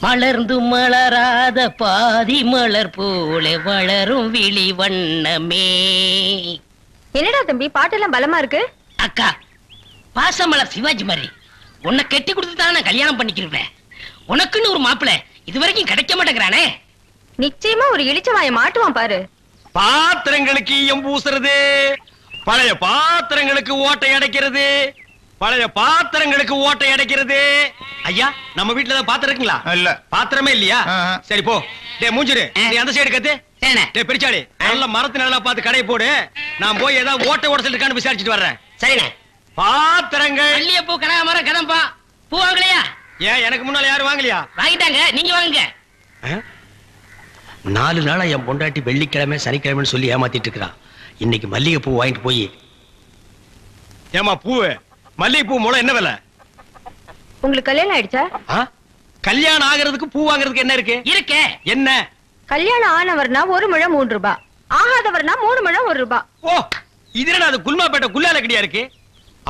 மலர்ந்து மலராத பாதி மலர் போல வளரும் விழி வண்ணமே. என்னடா தம்பி பாட்டெல்லாம் பலமா இருக்கு? அக்கா, பாசமலர் சிவாஜி மாதிரி உன்னை கட்டி கொடுத்துதான் நான் கல்யாணம் பண்ணிக்கிறேன். உனக்குன்னு ஒரு மாப்பிள்ளை இதுவரைக்கும் கிடைக்க மாட்டேங்கிறானே. நிச்சயமா ஒரு இளிச்சவாய மாட்டுவான் பாரு. பாத்திரங்களுக்கு ஈயம் பூசுறது, பழைய பாத்திரங்களுக்கு ஓட்டை அடைக்கிறது, பழைய பாத்திரங்களுக்கு ஓட்டை அடைக்கிறது. ஐயா, நம்ம வீட்டுல தான் பாத்திரம் இருக்குங்களா? இல்ல, பாத்திரமே இல்லையா? சரி போ. டேய் மூஞ்சிரு, நீ அந்த சைடு கத்து. டேய் பெரிச்சாடி, நல்ல மரத்து நல்லா பார்த்து கடை போடு. நான் போய் ஏதாவது ஓட்டை உடசல் இருக்கான்னு விசாரிச்சுட்டு வர்றேன். சரிண்ணே. பாத்திரங்கள் மல்லிகை பூ, கனகாமரம், கதம்பா பூ வாங்கலையா? ஏன் எனக்கு முன்னால யாரும் வாங்கலையா? வாங்கிட்டாங்க, நீங்க வாங்குங்க. 4 நாளா என் பொண்டாட்டி வெள்ளிக்கிழமை சனிக்கிழமைன்னு சொல்லி ஏமாத்திட்டு இருக்கிறான். இன்னைக்கு மல்லிகை பூ வாங்கிட்டு போய். ஏமா பூவு, மல்லிகை பூ மூலம் என்ன விலை? உங்களுக்கு கல்யாணம் ஆயிடுச்சா? கல்யாணம் ஆகிறதுக்கு பூ வாங்குறதுக்கு என்ன இருக்கு? இருக்கே. என்ன? கல்யாணம் ஆனவர்னா 1 முழம் 3 ரூபாய், ஆகாதவர்னா 3 முழம் 1 ரூபாய். ஓ, இதுல அது குல்மாப்பேட்டை குல்லால கடியா இருக்கு.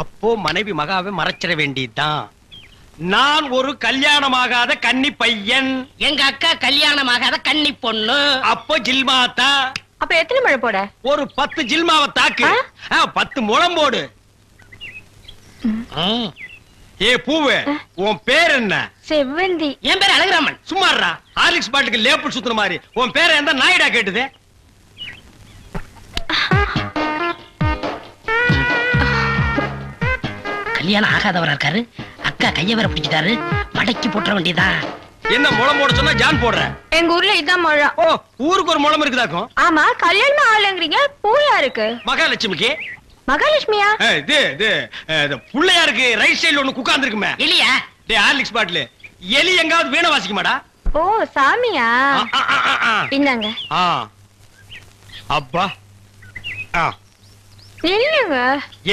அப்போ மனைவி மகாவை மறைச்சிட வேண்டியதுதான். நான் ஒரு கல்யாணமாகாத கன்னி பையன், எங்க அக்கா கல்யாணமாகாத கன்னி பொண்ணு. அப்போ ஜில்மாத்தா. அப்ப எத்தனை முழம் போட? ஒரு 10 ஜில்மாவை தாக்கு. 10 முழம் போடு. ஏ பூவு, உன் பேர் என்ன? செவ்வந்தி. என் பேர் அழகுராமன். சும்மாறா, ஹார்லிக்ஸ் பாட்டுக்கு லேபிள் சுத்துற மாதிரி. உன் பேரை எந்த நாயிடா கேட்டுது? கல்யாணம் ஆகாதவரா இருக்காரு. அக்கா கைய வேற பிடிச்சிட்டாரு. மடக்கி போட்டுற வேண்டியதான். என்ன முளம் போட சொன்னா ஜான் போடுற? எங்க ஊர்ல இதான் முழம். ஓ, ஊருக்கு ஒரு முளம் இருக்குதாக்கும். ஆமா, கல்யாணம் ஆகலங்கறீங்க. பூயா இருக்கு. மகாலட்சுமிக்கு. மகாலட்சுமியா? இது புள்ளையாருக்கு ரைட் சைடுல ஒன்னு உட்கார்ந்து இருக்குமே. எலியா? டேய் ஹார்லிக்ஸ் பாட்டில் எலி எங்காவது வீணை வாசிக்குமாடா? ஓ, சாமியா? இந்தாங்க. அப்பா. என்னங்க?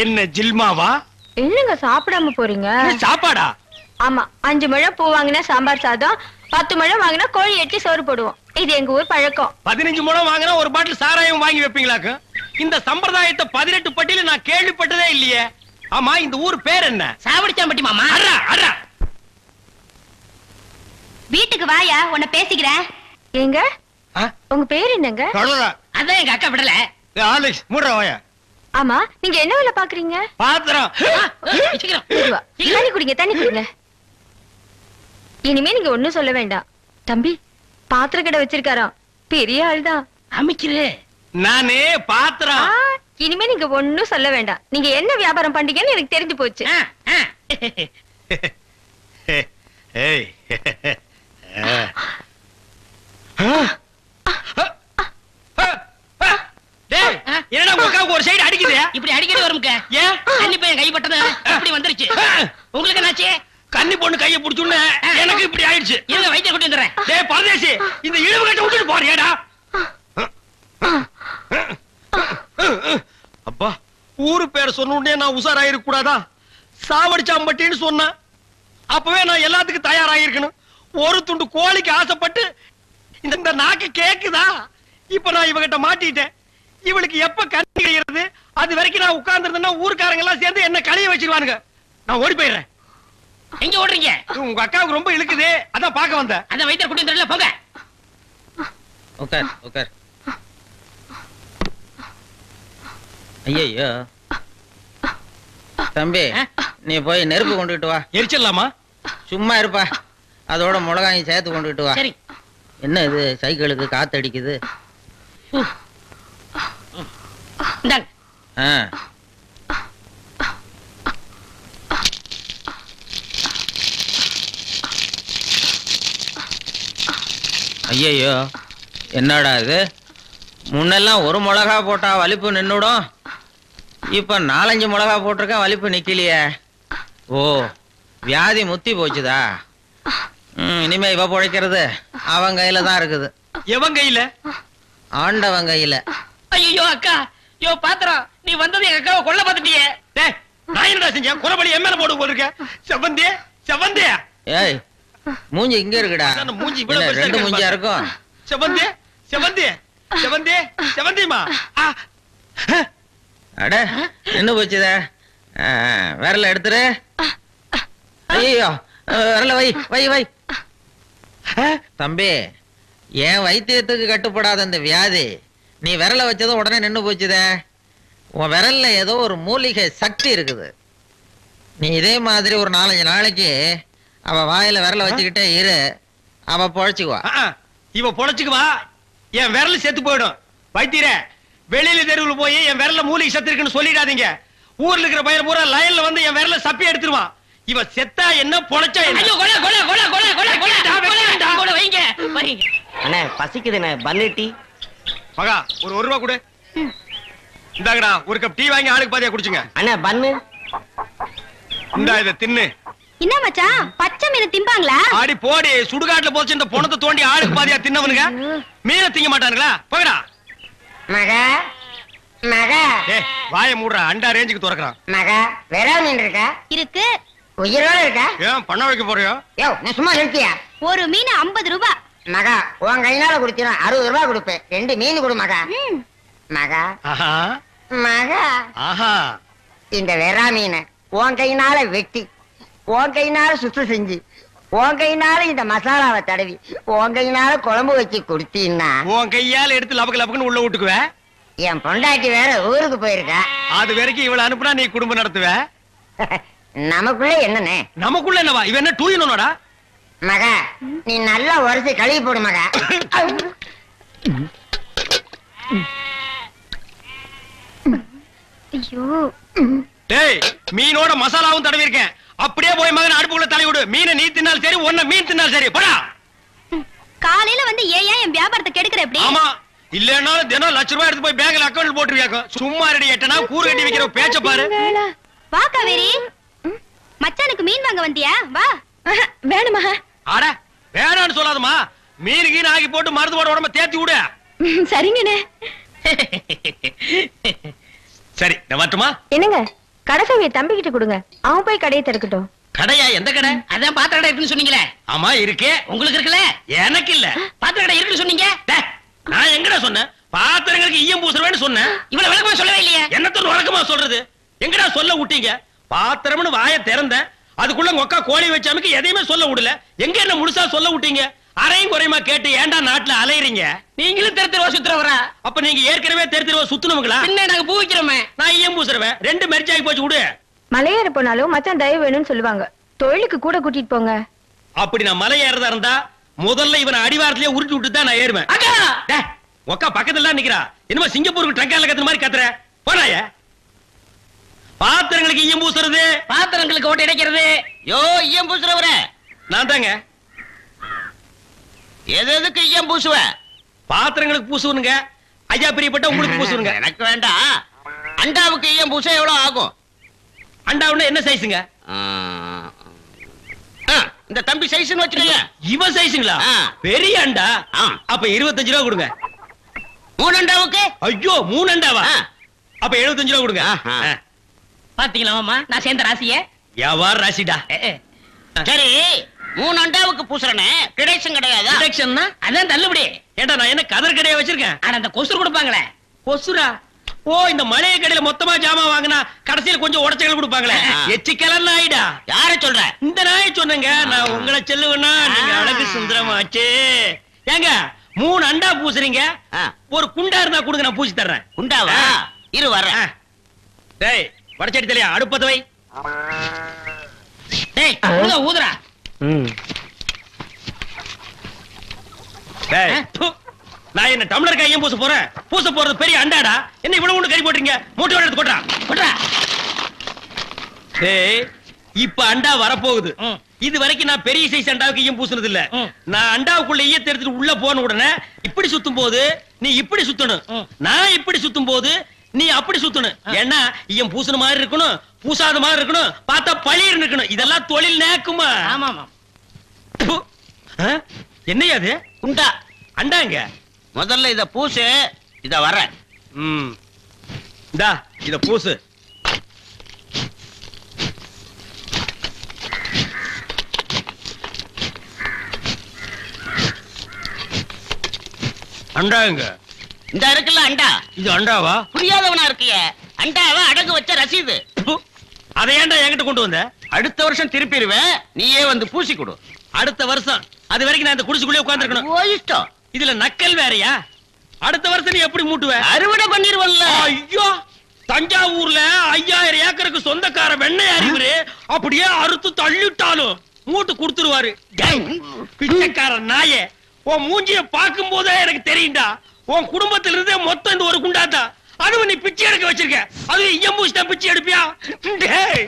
என்ன ஜில்மாவா? என்னங்க சாப்பிடாம போறீங்க? சாப்பாடா? ஆமா, 5 முழம் பூ வாங்கினா சாம்பார் சாதம், 10 முழம் வாங்கினா கோழி எட்டி சோறு போடுவோம். இது எங்க ஊர் பழக்கம். 15 முழம் வாங்கினா ஒரு பாட்டில் சாராயம் வாங்கி வைப்பீங்களாக்கு? இந்த சம்பிரதாயத்தை 18 பட்டியல நான் கேள்விப்பட்டதே இல்லையே. ஆமா, இந்த ஊர் பேர் என்ன? சாவடிச்சாம்பட்டி மாமா. அறா அறா. வீட்டுக்கு வாயா, உன்னை பேசிக்கிறேன். ஏங்க, உங்க பேர் என்னங்க? அதான் எங்க அக்கா விடல. ஆலிஸ் மூடுற வாயா. ஆமா, நீங்க என்ன வேலை பாக்குறீங்க? பாத்திரம். தண்ணி குடிங்க, தண்ணி குடிங்க. இனிமே நீங்க ஒண்ணும் சொல்ல வேண்டாம். தம்பி பாத்திர கடை வச்சிருக்காராம், பெரிய ஆள்தான். அமைக்கிறே நானே பாத்திரம். இனிமே நீங்க ஒண்ணும் சொல்ல வேண்டாம். நீங்க என்ன வியாபாரம் பண்றீங்கன்னு எனக்கு தெரிஞ்சு போச்சு. என்னடா உனக்கு ஒரு சைடு அடிக்குது? இப்படி அடிக்கடி வரும்ங்க. ஏன்? கன்னி பையன் கை பட்டது இப்படி வந்துருச்சு. உங்களுக்கு என்னாச்சு? கன்னி பொண்ணு கையை பிடிச்சுன்னு எனக்கு இப்படி ஆயிடுச்சு. இருங்க, வைத்தியம் கொண்டு வந்துறேன். டேய் பரதேசி, இந்த இழுவு கட்ட விட்டுட்டு போறியாடா? அப்பா, ஊரு பேர் சொன்ன உடனே நான் உசாராயிருக்க கூடாதா? சாவடிச்சாம்பட்டின்னு சொன்ன அப்பவே நான் எல்லாத்துக்கும் தயாராகிருக்கணும். ஒரு துண்டு கோழிக்கு ஆசைப்பட்டு இந்த நாக்கு கேக்குதா? இப்ப நான் இவகிட்ட மாட்டிட்டேன். இவளுக்கு எப்ப கண்ணி கிடைக்கிறது? அது வரைக்கும் நான் உட்கார்ந்துருந்தேன்னா ஊருக்காரங்க எல்லாம் சேர்ந்து என்ன களைய வச்சிருவானுங்க. நான் ஓடி போயிடுறேன். எங்க ஓடுறீங்க? உங்க அக்காவுக்கு ரொம்ப இழுக்குது, அதான் பார்க்க வந்தேன். அதான் வைத்தியம் கொண்டு வந்துடல, போங்க. உட்கார் உட்கார். ஐயோ தம்பி, நீ போய் நெருப்பு கொண்டுகிட்டு வா. எரிச்சிடலாமா? சும்மா இருப்பா, அதோட மிளகாயும் சேர்த்து கொண்டுகிட்டு வா. சரி. என்ன இது சைக்கிளுக்கு காத்து அடிக்குது? ஐயோ என்னடா இது? முன்னெல்லாம் ஒரு மிளகா போட்டா வலிப்பு நின்னுடும், இப்ப 4-5 மிளகா போட்டிருக்கேன், வலிப்பு நிக்கலையே. ஓ, வியாதி முத்தி போச்சுதா? இனிமே இவ பொழைக்கிறது அவன் கையில தான் இருக்குது. எவன் கையில? ஆண்டவன் கையில. ஐயோ அக்கா, யோ பாத்திரம், நீ வந்தது எங்க அக்காவை கொல்ல பார்த்துட்டியே. டேய், நான் என்னடா செஞ்சேன்? குறபடி என் மேல போட்டு போயிருக்க. செவந்தே செவந்தே. ஏய், மூஞ்சி இங்க இருக்குடா. மூஞ்சி 2 மூஞ்சியா இருக்கும். செவந்தே செவந்தே, செவந்தி செவந்திமா அட நின்னு போச்சுதே. விரல எடுத்துரு. ஐயோ விரல வை வை வை. தம்பி, என் வைத்தியத்துக்கு கட்டுப்படாத இந்த வியாதி நீ விரல வச்சதும் உடனே நின்னு போச்சுதே. உன் விரல்ல ஏதோ ஒரு மூலிகை சக்தி இருக்குது. நீ இதே மாதிரி ஒரு 4-5 நாளைக்கு அவ வாயில விரல வச்சுக்கிட்டே இரு, அவ பொழைச்சுக்குவா. இவ பொழைச்சுக்குவா, என் விரல் செத்து போயிடும். வைத்தியரே, வெளியில தெருவில் போய் என் விரல்ல மூலிகை சத்து இருக்குன்னு சொல்லிடாதீங்க. ஊர்ல இருக்கிற பையன் பூரா லைன்ல வந்து என் விரல்ல சப்பி எடுத்துருவான். இவ செத்தா என்ன பொழைச்சா என்ன? ஐயோ கொலை கொலை கொலை கொலை கொலை கொலை கொலை வைங்க வரீங்க. அண்ணே பசிக்குதுண்ணே, பன்னு டீ. மகா ஒரு 1 ரூபா கொடு. இந்தாங்கடா ஒரு கப் டீ வாங்கி ஆளுக்கு பாதியா குடிச்சுங்க. அண்ணே பன்னு. இந்தா இத தின்னு. என்ன மச்சான், பச்சை மீன் திம்பாங்களா? ஆடி போடி, சுடுகாட்டுல போச்சு இந்த பொணத்தை தோண்டி ஆளுக்கு பாதியா தின்னவனுங்க மீனை திங்க மாட்டானுங்களா? போகடா. மகா மகா ஏய் வாயை மூடுறா, அண்டா ரேஞ்சுக்கு துறக்குறான். மகா வேற மீன் இருக்கா? இருக்கு. உயிரோட இருக்கா? ஏன் பண்ண வைக்க போறியோ? யோ நீ சும்மா நிறுத்தியா? ஒரு மீன் 50 ரூபாய். மகா உன் கையினால குடுத்தீனா 60 ரூபாய் கொடுப்பேன். 2 மீன் கொடு மகா. மகா ஆஹா மகா ஆஹா. இந்த வெறா மீனை உன் கையினால வெட்டி, உன் கையினால சுத்தம் செஞ்சு, உன் கையினால இந்த மசாலாவை தடவி, உன் கையினால குழம்பு வச்சு கொடுத்தீன்னா உன் கையால எடுத்து லபக்கு லபக்குன்னு உள்ள விட்டுக்குவ. என் பொண்டாட்டி வேற ஊருக்கு போயிருக்கா. அது வரைக்கும் இவள அனுப்புனா நீ குடும்பம் நடத்துவ. நமக்குள்ள என்னண்ணே? நமக்குள்ள என்னவா? இவன் என்ன டூயினோடா? மகா நீ நல்லா உரைச்சு கழுவி போடு மகா. ஐயோ டேய் மீனோட மசாலாவும் தடவி இருக்கேன். அப்படியே போய் மகன் அடுப்புக்குள்ள தலை விடு. மீனை நீ தின்னாலும் சரி, ஒன்ன மீன் தின்னாலும் சரி. போடா. காலையில வந்து ஏன் என் வியாபாரத்தை கெடுக்கிற எப்படி? ஆமா, இல்லன்னாலும் தினம் ₹1,00,000 எடுத்து போய் பேங்க்ல அக்கவுண்ட் போட்டுருவியாக்கும். சும்மா ரெடி எட்டனா கூறு கட்டி வைக்கிற பேச்ச பாரு. வா காவேரி, மச்சானுக்கு மீன் வாங்க வந்தியா? வா. வேணுமா? அட வேணான்னு சொல்லாதமா. மீன் கீன் ஆகி போட்டு மருந்து போட உடம்ப தேத்தி விடு. சரிங்கண்ணே. சரி நான் வரட்டுமா? என்னங்க, கடைசவியை தம்பி கிட்ட கொடுங்க, அவன் போய் கடையை திறக்கட்டும். கடையா? எந்த கடை? அதான் பாத்திர கடை இருக்குன்னு சொன்னீங்களே. ஆமா இருக்கே. உங்களுக்கு இருக்குல்ல? எனக்கு இல்ல. பாத்திர கடை இருக்குன்னு சொன்னீங்க. டேய், நான் எங்கடா சொன்னேன் பாத்திரங்களுக்கு ஈயம் பூசுறவேன்னு சொன்னேன். இவ்வளவு விளக்கமா சொல்லவே இல்லையே. என்னத்த வழக்கமா சொல்றது? எங்கடா சொல்ல விட்டீங்க? பாத்திரம்னு வாய திறந்தேன், அதுக்குள்ள உங்க கோழி வச்சாமுக்கு எதையுமே சொல்ல விடல. எங்க என்ன முழுசா சொல்ல விட்டீங்க? அரையும் குறையுமா கேட்டு ஏன்டா நாட்டுல அலையறீங்க? நீங்களும் தெருவா சுத்துறவரா? அப்ப நீங்க ஏற்கனவே தெருவா சுத்துனவங்களா? பின்ன நாங்க பூ வைக்கிறோமே. நான் ஈயம் பூசுறவன். 2 மெரிச்சாகி போச்சு விடு. மலையேற போனாலும் மச்சான் தயவு வேணும்னு சொல்லுவாங்க. தொழிலுக்கு கூட கூட்டிட்டு போங்க. அப்படி நான் மலை ஏறதா இருந்தா முதல்ல இவனை அடிவாரத்திலேயே உருட்டி விட்டு தான் நான் ஏறுவேன். அக்கா டேய், உக்கா பக்கத்துல நிக்கிறா. என்னமோ சிங்கப்பூருக்கு ட்ரங்கால கத்துற மாதிரி கத்துற. போடாய. பாத்திரங்களுக்கு ஈயம் பூசுறது, பாத்திரங்களுக்கு ஓட்டு இடைக்கிறது. யோ ஈயம் பூசுறவரே, நான் தாங்க. எதுக்கு ஈயம் பூசுவ? பாத்திரங்களுக்கு பூசுவனுங்க. ஐயா பிரியப்பட்ட உங்களுக்கு பூசுவனுங்க. எனக்கு வேண்டாம். அண்டாவுக்கு ஈயம் பூச எவ்வளவு ஆகும்? அண்டாவுன்னா என்ன சைஸுங்க? இந்த தம்பி சைஸ்னு வச்சுக்கோங்க. இவன் சைஸுங்களா? பெரிய அண்டா. அப்ப 25 ரூபா கொடுங்க. 3 அண்டாவுக்கு? ஐயோ 3 அண்டாவா? அப்ப 75 ரூபா கொடுங்க. பாத்தீங்களா மாமா, நான் சேர்ந்த ராசிய. வியாபார ராசிடா. சரி 3 அண்டாவுக்கு பூசுறனே, டிடக்ஷன் கிடையாதா? டிடக்ஷன்னா அதான் தள்ளுபடி. ஏண்டா நான் என்ன கதர் கடையா வச்சிருக்கேன்? ஆனா அந்த கொசுறு கொடுப்பாங்களே. கொசுரா? ஓ, இந்த மளிகை கடையில மொத்தமா ஜாமான் வாங்கினா கடைசியில கொஞ்சம் உடச்சல் கொடுப்பாங்களே, எச்சிக்கலன் நாயிடா. யார சொல்ற? இந்த நாயை சொன்னங்க. நான் உங்களை செல்லுவேன்னா நீங்க அழகு சுந்தரமாச்சு. ஏங்க 3 அண்டா பூசுறீங்க, ஒரு குண்டா இருந்தா கொடுங்க, நான் பூசி தர்றேன். குண்டாவா? இரு வர்றேன். டேய் வடச்சடி தலையா, அடுப்பத வை. டேய் ஊதுறா. டேய் நான் என்ன டம்ளர் கையும் பூச போறேன்? பூச போறது பெரிய அண்டாடா. என்ன இவ்வளவு ஒண்ணு கறி போட்டுறீங்க? மூட்டை எடுத்து கொட்டா கொட்டா. டேய் இப்ப அண்டா வரப்போகுது. இது வரைக்கும் நான் பெரிய சைஸ் அண்டாவுக்கு ஈயம் பூசுனது இல்ல. நான் அண்டாவுக்குள்ள ஈயத்தை எடுத்துட்டு உள்ள போன உடனே இப்படி சுத்தும் போது நீ இப்படி சுத்தணும், நான் இப்படி சுத்தும் போது நீ அப்படி சுத்தணும். ஏன்னா ஈயம் பூசுன மாதிரி இருக்கணும், பூசாத மாதிரி இருக்கணும், பார்த்தா பளிர் இருக்கணும். இதெல்லாம் தொழில் நேக்குமா? ஆமா ஆமா. என்னையா அது? குண்டா அண்டாங்க. முதல்ல இத பூசு, இத வர்றேன். இந்தா இத பூசு. அண்டாங்க. இந்த இருக்குல்ல அண்டா, இது அண்டாவா? புரியாதவனா இருக்கிய. அண்டாவை அடகு வச்ச ரசீது. ப்பு. அதை ஏன்டா என்கிட்ட கொண்டு வந்த? அடுத்த வருஷம் திருப்பிடுவேன், நீயே வந்து பூசி கொடு. அடுத்த வருஷம் அது வரைக்கும் நான் இந்த குடிசுக்குள்ளே உட்கார்ந்திருக்கணும். ஓ இஷ்டம். இதுல நக்கல் வேறயா? அடுத்த வருஷம் நீ எப்படி மூட்டுவ? அறுவடை பண்ணிருவல்ல. ஐயோ, தஞ்சாவூர்ல 5000 ஏக்கருக்கு சொந்தக்கார வெண்ணெய் அறிவுரு அப்படியே அறுத்து தள்ளிட்டாலும் மூட்டு கொடுத்துருவாரு. பிச்சைக்கார நாயே, உன் மூஞ்சிய பார்க்கும் போதே எனக்கு தெரியும்டா, உன் குடும்பத்துல இருந்தே மொத்தம் இந்த ஒரு குண்டாத்தா. அதுவும் நீ பிச்சை எடுக்க வச்சிருக்க, அதுவும் இயம்பூசிட்டா பிச்சை எடுப்பியா? டேய்,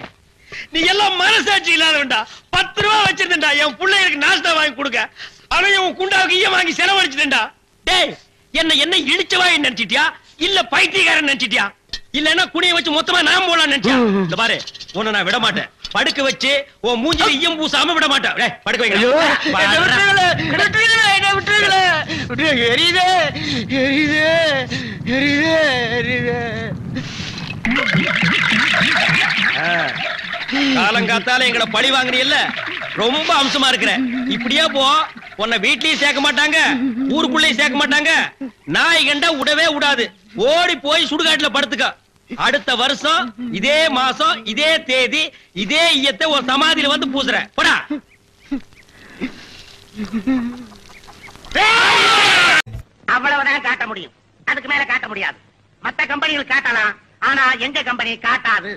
நீ எல்லாம் மனசாட்சி இல்லாதவன்டா. 10 ரூபா வச்சிருந்தா என் பிள்ளைகளுக்கு நாஸ்தா வாங்கி கொடுக்க, அவன் உன் குண்டாவுக்கு ஈயம் வாங்கி செலவழிச்சிட்டா. டேய், என்ன இழிச்சவாய் நினைச்சிட்டியா இல்ல பைத்தியக்காரன் நினைச்சிட்டியா? இல்லன்னா குனிய வச்சு மொத்தமா நான் போலாம் நினைச்சியா? இந்த பாரு, உன்னை நான் விட மாட்டேன். படுக்க வச்சு உன் மூஞ்சில ஈயம் பூசாம விட மாட்டேன். டேய், படுக்க வைங்க. காலங்காத்தால எங்களை பழி வாங்குறீல்ல, ரொம்ப அம்சமா இருக்கிற. இப்படியே போ, உன்னை வீட்லயும் சேர்க்க மாட்டாங்க, ஊருக்குள்ளயும் சேர்க்க மாட்டாங்க. நாய் கண்டா விடவே விடாது. ஓடி போய் சுடுகாட்டுல படுத்துக்க. அடுத்த வருஷம் இதே மாசம் இதே தேதி இதே ஈயத்தை ஒரு சமாதியில வந்து பூசுறேன். போடா. அவ்வளவுதான் காட்ட முடியும், அதுக்கு மேல காட்ட முடியாது. மத்த கம்பெனிகள் காட்டலாம், ஆனா எங்க கம்பெனி காட்டாது.